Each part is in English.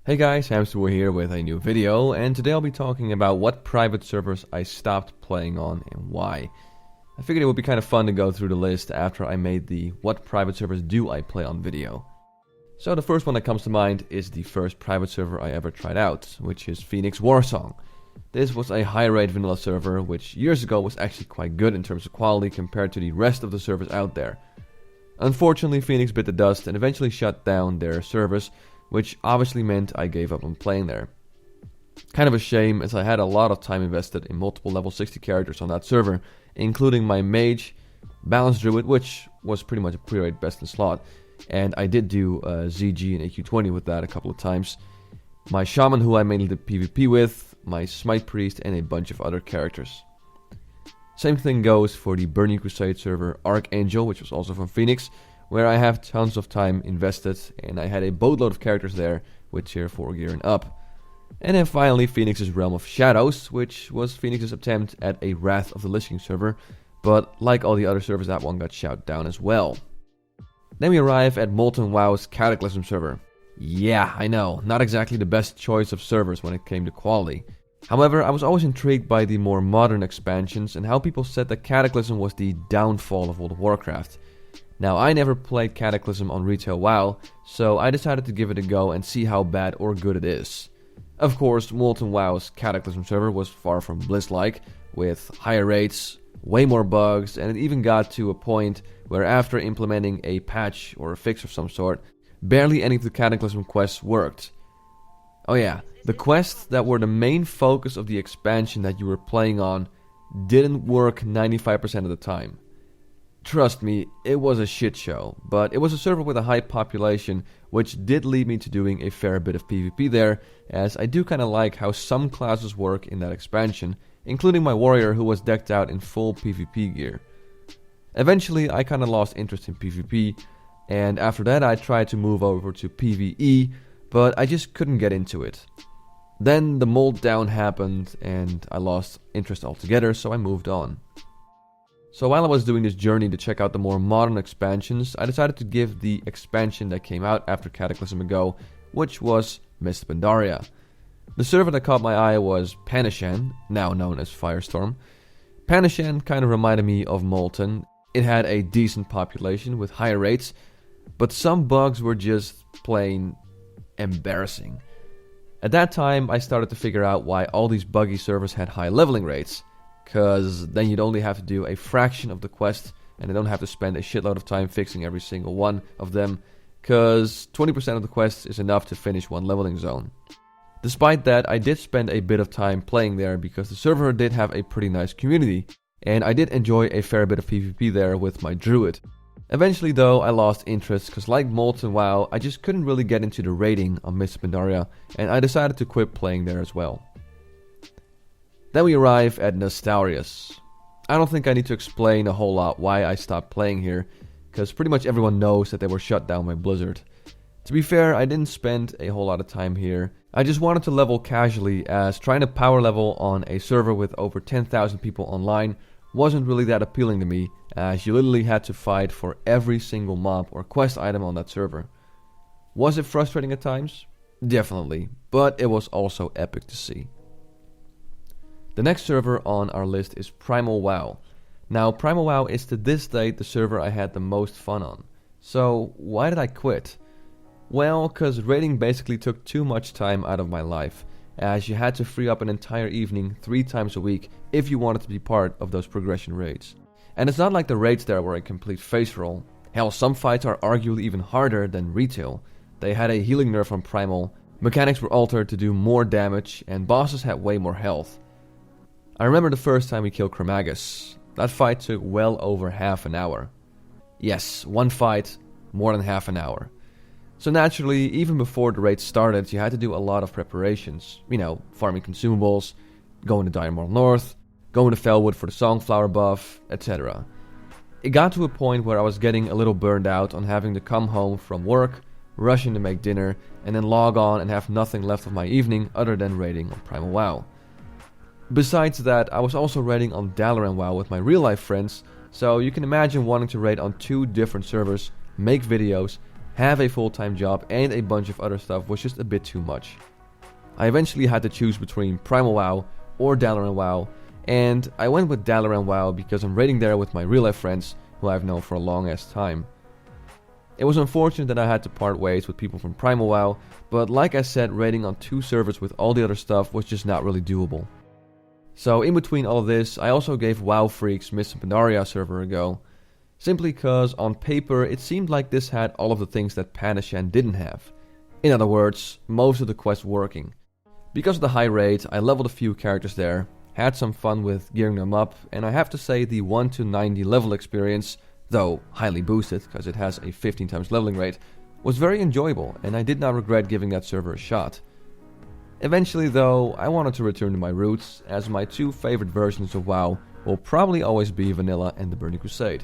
Hey guys, Hamsterwheel here with a new video, and today I'll be talking about what private servers I stopped playing on and why. I figured it would be kind of fun to go through the list after I made the what private servers do I play on video. So the first one that comes to mind is the first private server I ever tried out, which is Phoenix Warsong. This was a high-rate vanilla server, which years ago was actually quite good in terms of quality compared to the rest of the servers out there. Unfortunately, Phoenix bit the dust and eventually shut down their service, which obviously meant I gave up on playing there. Kind of a shame, as I had a lot of time invested in multiple level 60 characters on that server, including my mage, balanced druid, which was pretty much a pre-rate best in slot, and I did do ZG and AQ20 with that a couple of times, my shaman who I mainly did PvP with, my smite priest, and a bunch of other characters. Same thing goes for the Burning Crusade server Archangel, which was also from Phoenix, where I have tons of time invested, and I had a boatload of characters there with tier 4 gear and up. And then finally Phoenix's Realm of Shadows, which was Phoenix's attempt at a Wrath of the Lich King server, but like all the other servers, that one got shut down as well. Then we arrive at Molten Wow's Cataclysm server. Yeah, I know, not exactly the best choice of servers when it came to quality. However, I was always intrigued by the more modern expansions and how people said that Cataclysm was the downfall of World of Warcraft. Now, I never played Cataclysm on retail WoW, so I decided to give it a go and see how bad or good it is. Of course, Molten WoW's Cataclysm server was far from Bliss-like, with higher rates, way more bugs, and it even got to a point where after implementing a patch or a fix of some sort, barely any of the Cataclysm quests worked. Oh yeah, the quests that were the main focus of the expansion that you were playing on didn't work 95% of the time. Trust me, it was a shit show, but it was a server with a high population, which did lead me to doing a fair bit of PvP there, as I do kinda like how some classes work in that expansion, including my warrior who was decked out in full PvP gear. Eventually, I kinda lost interest in PvP, and after that I tried to move over to PvE, but I just couldn't get into it. Then the mold down happened, and I lost interest altogether, so I moved on. So while I was doing this journey to check out the more modern expansions, I decided to give the expansion that came out after Cataclysm a go, which was Mist Pandaria. The server that caught my eye was Panishan, now known as Firestorm. Panishan kind of reminded me of Molten. It had a decent population with higher rates, but some bugs were just plain embarrassing. At that time, I started to figure out why all these buggy servers had high leveling rates. Cause then you'd only have to do a fraction of the quest, and I don't have to spend a shitload of time fixing every single one of them, cause 20% of the quests is enough to finish one leveling zone. Despite that, I did spend a bit of time playing there because the server did have a pretty nice community, and I did enjoy a fair bit of PvP there with my druid. Eventually though, I lost interest cause like Molten WoW, I just couldn't really get into the raiding on Mist Pandaria, and I decided to quit playing there as well. Then we arrive at Nostarius. I don't think I need to explain a whole lot why I stopped playing here, because pretty much everyone knows that they were shut down by Blizzard. To be fair, I didn't spend a whole lot of time here. I just wanted to level casually, as trying to power level on a server with over 10,000 people online wasn't really that appealing to me, as you literally had to fight for every single mob or quest item on that server. Was it frustrating at times? Definitely, but it was also epic to see. The next server on our list is Primal Wow. Now, Primal Wow is to this day the server I had the most fun on. So, why did I quit? Well, cause raiding basically took too much time out of my life, as you had to free up an entire evening 3 times a week if you wanted to be part of those progression raids. And it's not like the raids there were a complete face roll. Hell, some fights are arguably even harder than retail. They had a healing nerf on Primal, mechanics were altered to do more damage, and bosses had way more health. I remember the first time we killed Chromagus. That fight took well over half an hour. Yes, one fight, more than half an hour. So naturally, even before the raid started, you had to do a lot of preparations. You know, farming consumables, going to Dire North, going to Felwood for the Songflower buff, etc. It got to a point where I was getting a little burned out on having to come home from work, rushing to make dinner, and then log on and have nothing left of my evening other than raiding on Primal Wow. Besides that, I was also raiding on Dalaran WoW with my real life friends, so you can imagine wanting to raid on 2 different servers, make videos, have a full-time job, and a bunch of other stuff was just a bit too much. I eventually had to choose between Primal Wow or Dalaran Wow, and I went with Dalaran Wow because I'm raiding there with my real-life friends who I've known for a long-ass time. It was unfortunate that I had to part ways with people from Primal WoW, but like I said, raiding on 2 servers with all the other stuff was just not really doable. So in between all of this, I also gave WoW Freak's Mists of Pandaria server a go, simply cause on paper it seemed like this had all of the things that Pandashan didn't have. In other words, most of the quests working. Because of the high rate, I leveled a few characters there, had some fun with gearing them up, and I have to say the 1 to 90 level experience, though highly boosted because it has a 15 times leveling rate, was very enjoyable and I did not regret giving that server a shot. Eventually though, I wanted to return to my roots, as my 2 favorite versions of WoW will probably always be Vanilla and the Burning Crusade.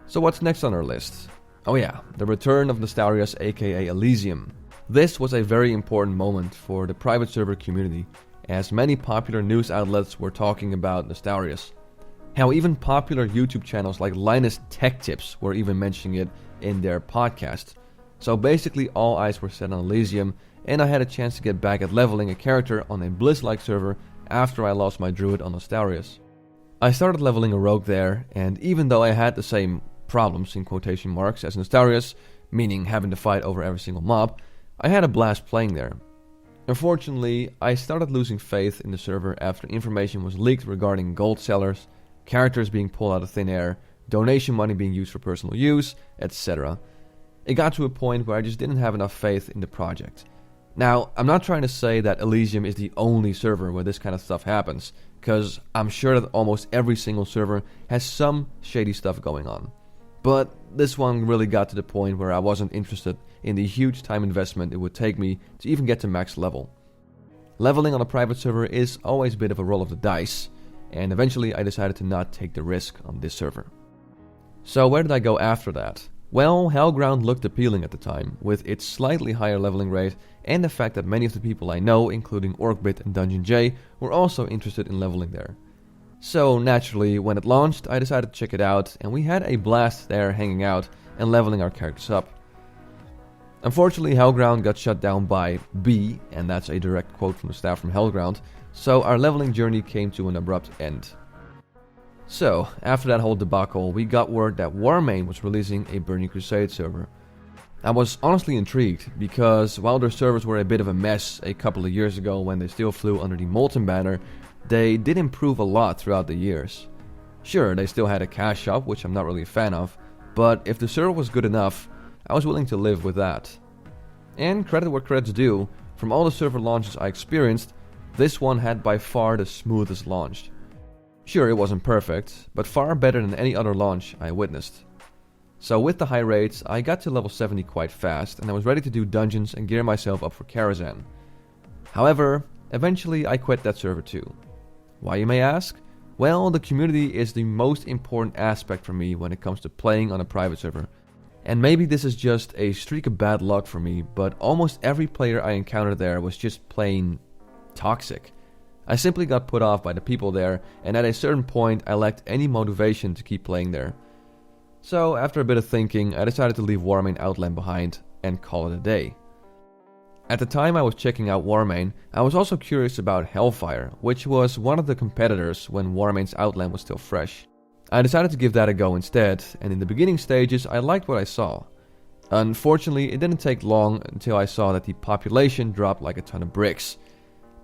So what's next on our list? Oh yeah, the return of Nostarius aka Elysium. This was a very important moment for the private server community, as many popular news outlets were talking about Nostarius. How even popular YouTube channels like Linus Tech Tips were even mentioning it in their podcast. So basically all eyes were set on Elysium, and I had a chance to get back at leveling a character on a Bliss-like server after I lost my druid on Nostarius. I started leveling a rogue there, and even though I had the same problems in quotation marks as Nostarius, meaning having to fight over every single mob, I had a blast playing there. Unfortunately, I started losing faith in the server after information was leaked regarding gold sellers, characters being pulled out of thin air, donation money being used for personal use, etc. It got to a point where I just didn't have enough faith in the project. Now, I'm not trying to say that Elysium is the only server where this kind of stuff happens, because I'm sure that almost every single server has some shady stuff going on. But this one really got to the point where I wasn't interested in the huge time investment it would take me to even get to max level. Leveling on a private server is always a bit of a roll of the dice, and eventually I decided to not take the risk on this server. So where did I go after that? Well, Hellground looked appealing at the time, with its slightly higher leveling rate and the fact that many of the people I know, including Orcbit and Dungeon J, were also interested in leveling there. So naturally, when it launched, I decided to check it out, and we had a blast there hanging out and leveling our characters up. Unfortunately, Hellground got shut down by B, and that's a direct quote from the staff from Hellground, so our leveling journey came to an abrupt end. So, after that whole debacle, we got word that Warmain was releasing a Burning Crusade server. I was honestly intrigued, because while their servers were a bit of a mess a couple of years ago when they still flew under the Molten banner, they did improve a lot throughout the years. Sure, they still had a cash shop, which I'm not really a fan of, but if the server was good enough, I was willing to live with that. And credit where credit's due, from all the server launches I experienced, this one had by far the smoothest launch. Sure, it wasn't perfect, but far better than any other launch I witnessed. So with the high rates, I got to level 70 quite fast, and I was ready to do dungeons and gear myself up for Karazhan. However, eventually I quit that server too. Why, you may ask? Well, the community is the most important aspect for me when it comes to playing on a private server. And maybe this is just a streak of bad luck for me, but almost every player I encountered there was just plain toxic. I simply got put off by the people there, and at a certain point I lacked any motivation to keep playing there. So after a bit of thinking, I decided to leave Warmain Outland behind and call it a day. At the time I was checking out Warmain, I was also curious about Hellfire, which was one of the competitors when Warmain's Outland was still fresh. I decided to give that a go instead, and in the beginning stages I liked what I saw. Unfortunately, it didn't take long until I saw that the population dropped like a ton of bricks.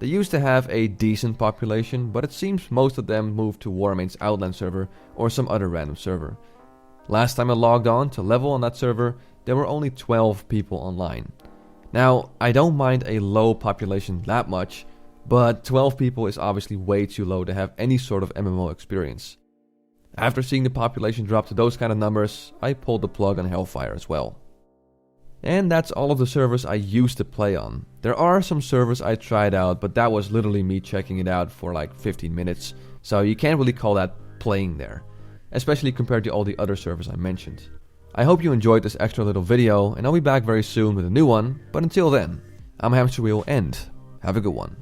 They used to have a decent population, but it seems most of them moved to Warmain's Outland server or some other random server. Last time I logged on to level on that server, there were only 12 people online. Now, I don't mind a low population that much, but 12 people is obviously way too low to have any sort of MMO experience. After seeing the population drop to those kind of numbers, I pulled the plug on Hellfire as well. And that's all of the servers I used to play on. There are some servers I tried out, but that was literally me checking it out for like 15 minutes, so you can't really call that playing there, especially compared to all the other servers I mentioned. I hope you enjoyed this extra little video, and I'll be back very soon with a new one, but until then, I'm Hamsterwheel and have a good one.